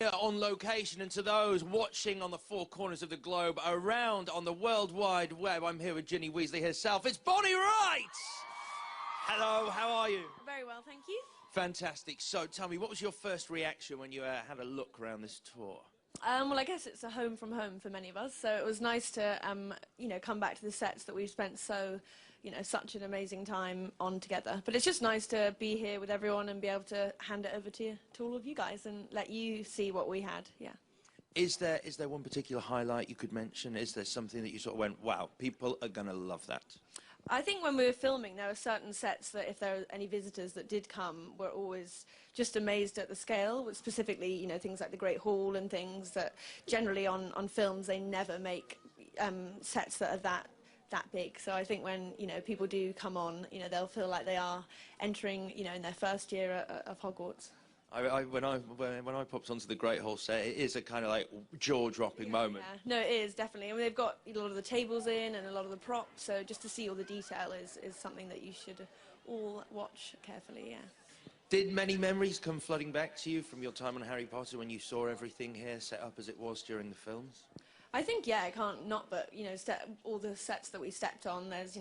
On location, and to those watching on the four corners of the globe, around on the World Wide Web, I'm here with Ginny Weasley herself. It's Bonnie Wright! Hello, how are you? Very well, thank you. Fantastic. So tell me, what was your first reaction when you had a look around this tour? Well, I guess it's a home from home for many of us, so it was nice to, come back to the sets that we've spent such an amazing time on together. But it's just nice to be here with everyone and be able to hand it over to all of you guys and let you see what we had, yeah. Is there one particular highlight you could mention? Is there something that you sort of went, wow, people are going to love that? I think when we were filming, there were certain sets that if there were any visitors that did come, were always just amazed at the scale, specifically, things like the Great Hall and things that generally on films they never make sets that are that big. So I think when people do come on, they'll feel like they are entering in their first year of Hogwarts. When I popped onto the Great Hall set, it is a kind of like jaw-dropping moment. Yeah. No, it is definitely. I mean, they've got a lot of the tables in and a lot of the props, so just to see all the detail is something that you should all watch carefully. Yeah. Did many memories come flooding back to you from your time on Harry Potter when you saw everything here set up as it was during the films? I think, yeah, I can't not but, all the sets that we stepped on, there's,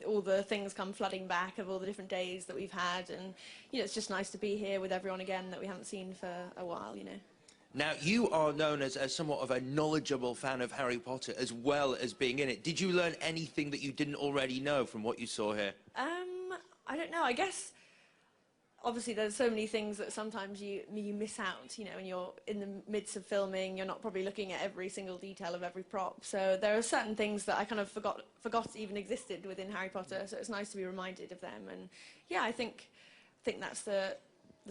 all the things come flooding back of all the different days that we've had, and, it's just nice to be here with everyone again that we haven't seen for a while, Now, you are known as somewhat of a knowledgeable fan of Harry Potter as well as being in it. Did you learn anything that you didn't already know from what you saw here? I don't know, I guess obviously there's so many things that sometimes you miss out, when you're in the midst of filming, you're not probably looking at every single detail of every prop. So there are certain things that I kind of forgot even existed within Harry Potter, so it's nice to be reminded of them. And yeah, I think that's the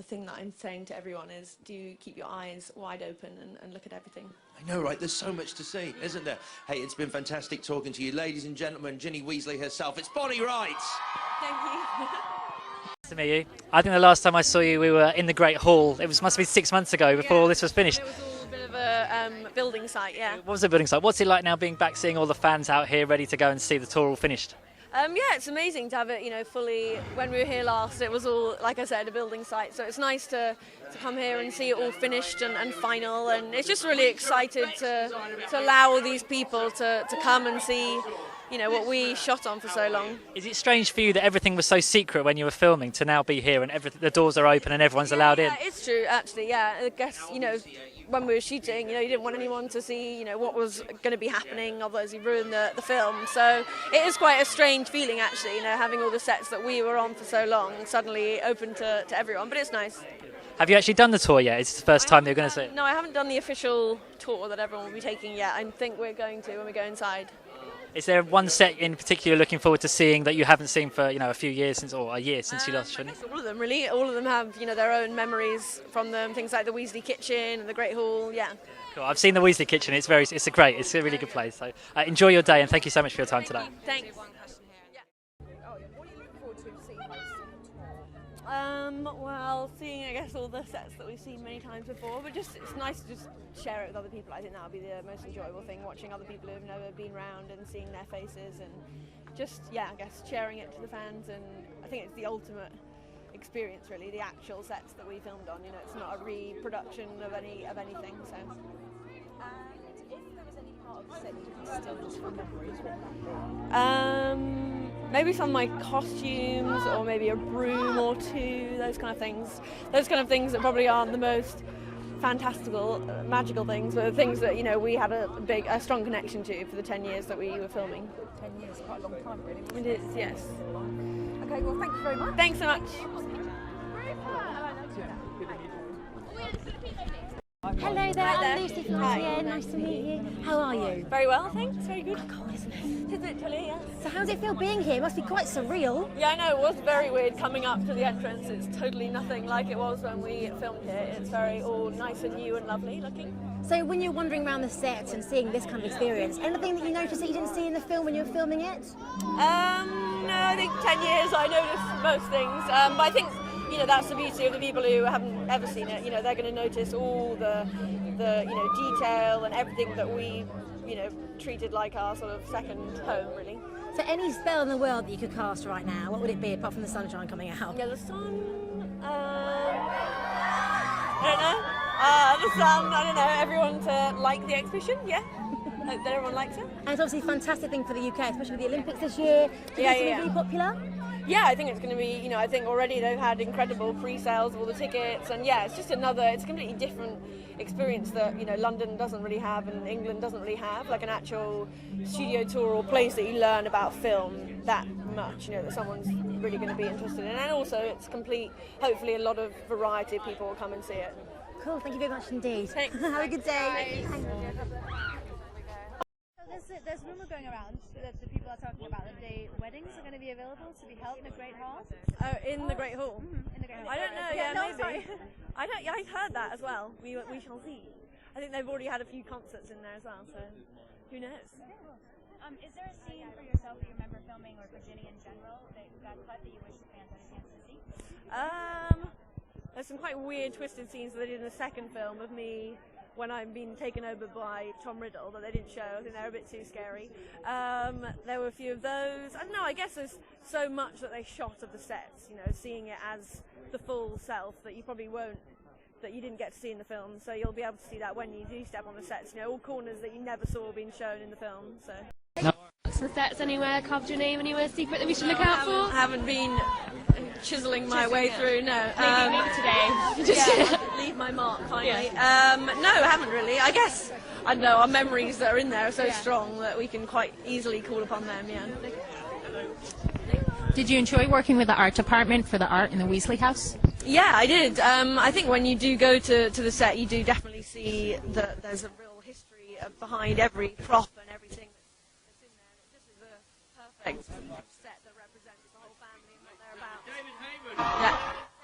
thing that I'm saying to everyone is do keep your eyes wide open and look at everything. I know, right? There's so much to see, isn't there? Hey, it's been fantastic talking to you. Ladies and gentlemen, Ginny Weasley herself. It's Bonnie Wright! Thank you. To meet you. I think the last time I saw you, we were in the Great Hall. It must have been 6 months ago before all this was finished. It was all a bit of a building site, yeah. What was the building site? What's it like now being back, seeing all the fans out here ready to go and see the tour all finished? Yeah, it's amazing to have it, fully. When we were here last, it was all, like I said, a building site. So it's nice to come here and see it all finished and final. And it's just really excited to allow all these people to come and see what we shot on for so long. Is it strange for you that everything was so secret when you were filming to now be here and the doors are open and everyone's allowed in? Yeah, it's true, actually, yeah. I guess, when we were shooting, you didn't want anyone to see, what was going to be happening, otherwise you ruin the film. So it is quite a strange feeling, actually, having all the sets that we were on for so long suddenly open to everyone, but it's nice. Have you actually done the tour yet? Is it the first time you're going to see it? No, I haven't done the official tour that everyone will be taking yet. I think we're going to when we go inside. Is there one set in particular you're looking forward to seeing that you haven't seen for a few years or a year since you last shot? I guess all of them really. All of them have their own memories from them. Things like the Weasley Kitchen and the Great Hall. Yeah. Cool. I've seen the Weasley Kitchen. It's a really good place. So enjoy your day and thank you so much for your time today. Thanks. Well, seeing, I guess, all the sets that we've seen many times before, but it's nice to just share it with other people. I think that would be the most enjoyable thing, watching other people who've never been around and seeing their faces and just, I guess, sharing it to the fans. And I think it's the ultimate experience, really, the actual sets that we filmed on. It's not a reproduction of anything, so. And if there was any part of the set you can still just remember? Maybe some of my costumes, or maybe a broom or two, those kind of things. Those kind of things that probably aren't the most fantastical, magical things, but the things that, we had a strong connection to for the 10 years that we were filming. 10 years, quite a long time, really. It is, yes. Okay, well, thank you very much. Thanks so much. Hello there, Hi there. I'm Lucy from Hi. Surreal. Nice to meet you. How are you? Very well, thanks. Very good. Cold, isn't it? It's a bit chilly, yeah. So how does it feel being here? It must be quite surreal. Yeah, I know, it was very weird coming up to the entrance. It's totally nothing like it was when we filmed here. It's very all nice and new and lovely looking. So when you're wandering around the set and seeing this kind of experience, anything that you noticed that you didn't see in the film when you were filming it? No, I think 10 years I noticed most things. But I think, that's the beauty of the people who haven't ever seen it. They're going to notice all the detail and everything that we, treated like our sort of second home, really. So any spell in the world that you could cast right now, what would it be apart from the sunshine coming out? Yeah, the sun. I don't know. The sun, I don't know, everyone to like the exhibition, yeah. Hope that everyone likes it. And it's obviously a fantastic thing for the UK, especially with the Olympics this year. Do you think it's going to be really popular? Yeah, I think it's going to be, I think already they've had incredible pre-sales of all the tickets, and yeah, it's just it's a completely different experience that, London doesn't really have and England doesn't really have, like an actual studio tour or place that you learn about film that much, that someone's really going to be interested in. And also it's complete, hopefully a lot of variety of people will come and see it. Cool, thank you very much indeed. Thanks. Have a good day. There's rumour going around that the people are talking about that the weddings are going to be available to be held in the Great Hall. Oh, in the Great Hall? Mm-hmm. In the Great Hall. I don't know, maybe. I've heard that as well. We shall see. I think they've already had a few concerts in there as well, so who knows? Is there a scene for yourself that you remember filming, or for Ginny in general, that got cut that you wish the fans had a chance to see? There's some quite weird, twisted scenes that they did in the second film of me when I'm being taken over by Tom Riddle that they didn't show. I think they're a bit too scary. There were a few of those. I don't know, I guess there's so much that they shot of the sets, seeing it as the full self that you probably won't, that you didn't get to see in the film. So you'll be able to see that when you do step on the sets, all corners that you never saw being shown in the film. So. The sets anywhere, carved your name anywhere secret that we should look out for? I haven't been chiseling my way through, no. Maybe today. Leave my mark, finally. No, I haven't really. I guess, I don't know, our memories that are in there are so strong that we can quite easily call upon them, yeah. Did you enjoy working with the art department for the art in the Weasley house? Yeah, I did. I think when you do go to the set, you do definitely see that there's a real history behind every prop and everything that's in there. It just is a perfect set that represents the whole family and what they're about.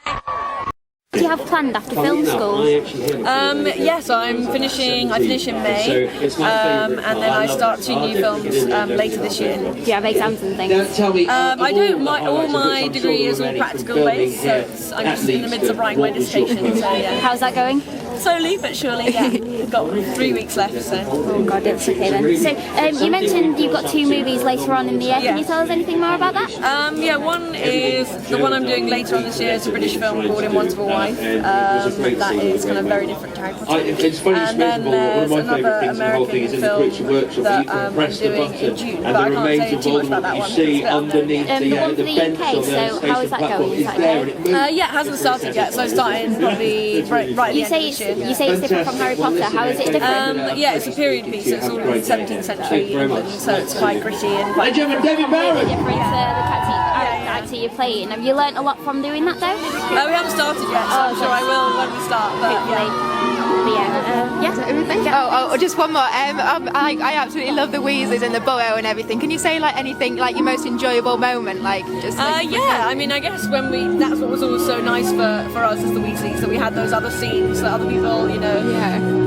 Yeah. Do you have planned after film school? Yes, I finish in May, and then I start 2 new films later this year. Do you have exams and things? I do. All my degree is all practical based, so I'm just in the midst of writing my dissertation. So yeah. How's that going? Slowly but surely, yeah. Got 3 weeks left, so. Oh god, it's okay then. So, you mentioned you've got 2 movies later on in the year. Can you tell us anything more about that? Yeah, one is, the one I'm doing later on this year is a British film called In Once of a Wife. That is kind of very different character. And then there's another American film that I'm doing in June, but I can't say too much about that one. The one for the UK, so how is that going? Is that okay? Yeah, it hasn't started yet, so it's starting probably right at the end of this year. You say it's different from Harry Potter. How is it different? Yeah, it's a period piece. So it's all in 17th century England, so it's quite gritty and quite David Barrett. Different to the actor you're playing. Have you learnt a lot from doing that though? We haven't started yet, so I'm sure I will when we start. Oh, just one more. I absolutely love the Weasleys and the Burrow and everything. Can you say anything your most enjoyable moment? Yeah, I mean, I guess that's what was always so nice for us as the Weasleys, that we had those other scenes that other people,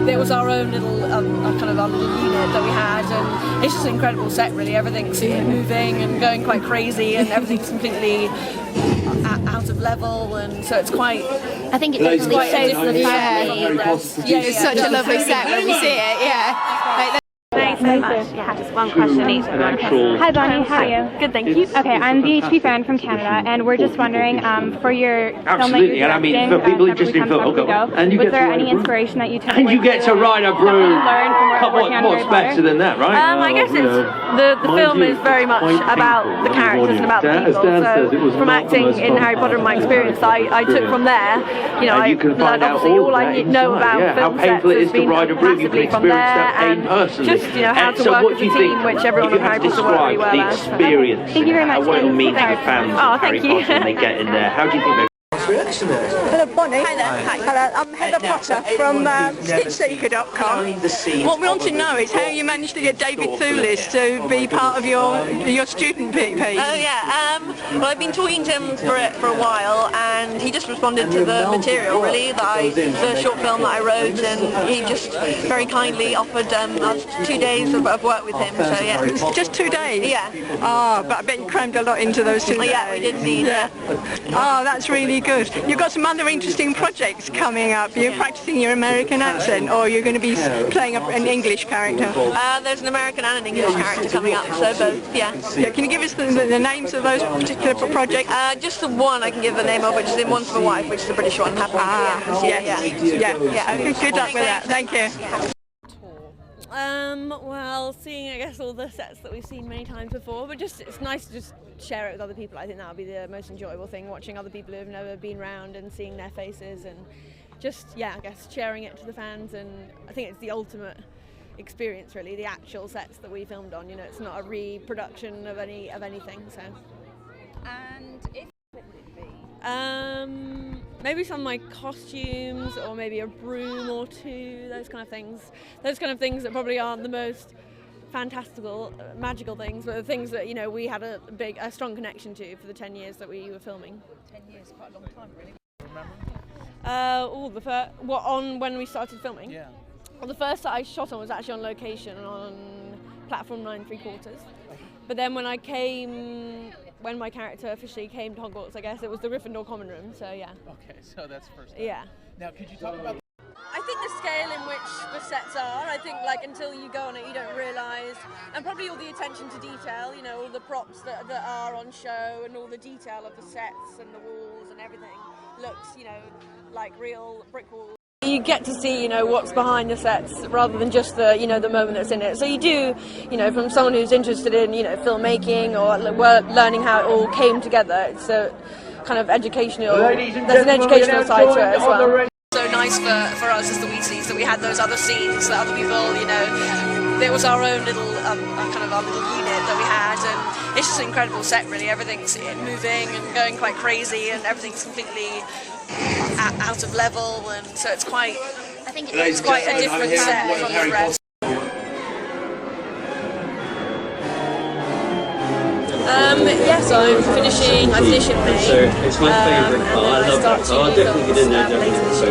it was our own little kind of our little unit that we had, and it's just an incredible set really. Everything's moving and going quite crazy, and everything's completely out of level, and so it's quite. I think it definitely shows the family. It's such a lovely set when we see it. Yeah. Thanks so much. Yeah, just one question each. Hi Bonnie, how are you? Good, thank you. Okay, I'm the HP fan from Canada, and we're just wondering, for your film that you're directing, for people interested in film, was there any inspiration that you took? And you get to ride a broom. What's better than that, right? I guess it's the film is very much about the characters and about the people. So from acting in Harry Potter and my experience, I took from there. I learned obviously all I know about film sets has been massively from there, and just how to work as a team, which everyone in Harry Potter worked really well at. Thank you very much. What it'll mean to the fans of Harry Potter when they get in there. How do you think they're Hello Bonnie. Hi there. Hi. Hello, I'm Heather Potter from SketchSeeker.com. What we want to know is how you managed to get David Thewlis to be part of your student piece. Oh yeah, well I've been talking to him for a while, and he just responded to the material really, the short film that I wrote, and he just very kindly offered us 2 days of work with him, so yeah. Just 2 days? Yeah. Oh, but I bet you crammed a lot into those 2 days. Yeah, we did indeed, yeah. Oh, that's really good. good. You've got some other interesting projects coming up. You're practicing your American accent, or you're going to be playing an English character? There's an American and an English character coming up, so both, yeah. Can you give us the names of those particular projects? Just the one I can give the name of, which is in One for My Wife, which is the British one. Yeah. Okay, good luck with that. Thank you. Well, seeing, I guess, all the sets that we've seen many times before, but it's nice to just share it with other people. I think that would be the most enjoyable thing, watching other people who've never been round and seeing their faces and just, I guess, sharing it to the fans. And I think it's the ultimate experience, really, the actual sets that we filmed on. It's not a reproduction of anything, so. And if maybe some of my costumes, or maybe a broom or two, those kind of things that probably aren't the most fantastical, magical things, but the things that we had a strong connection to for the 10 years that we were filming. 10 years, quite a long time, really. Remember? When we started filming? Yeah. Well, the first that I shot on was actually on location on platform 9 3/4. But then when my character officially came to Hogwarts, I guess it was the Gryffindor common room, so yeah. Okay, so that's first time. Yeah. Now, could you talk about... I think the scale in which the sets are, I think until you go on it you don't realise, and probably all the attention to detail, all the props that are on show and all the detail of the sets and the walls and everything looks, like real brick walls. You get to see, what's behind the sets rather than just the, the moment that's in it. So you do, from someone who's interested in, filmmaking or learning how it all came together, it's a kind of educational, there's an educational side to it as well. So nice for us as the Weasleys that we had those other scenes that other people, it was our own little, kind of our little unit that we had, and it's just an incredible set really. Everything's moving and going quite crazy, and everything's completely out of level, and so it's quite, I think it's quite a different set from the rest. Yes, I'm finishing May. It's my favourite part. I love that. So I'll definitely get in there.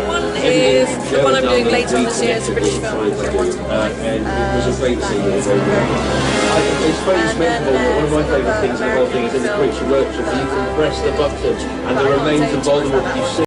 One is the one I'm doing later on this year. It's a British film. It was a great scene. It's very spectacle, but one of my favourite things of the whole thing is in the creature workshop, you can press the button and the remains of Voldemort you see.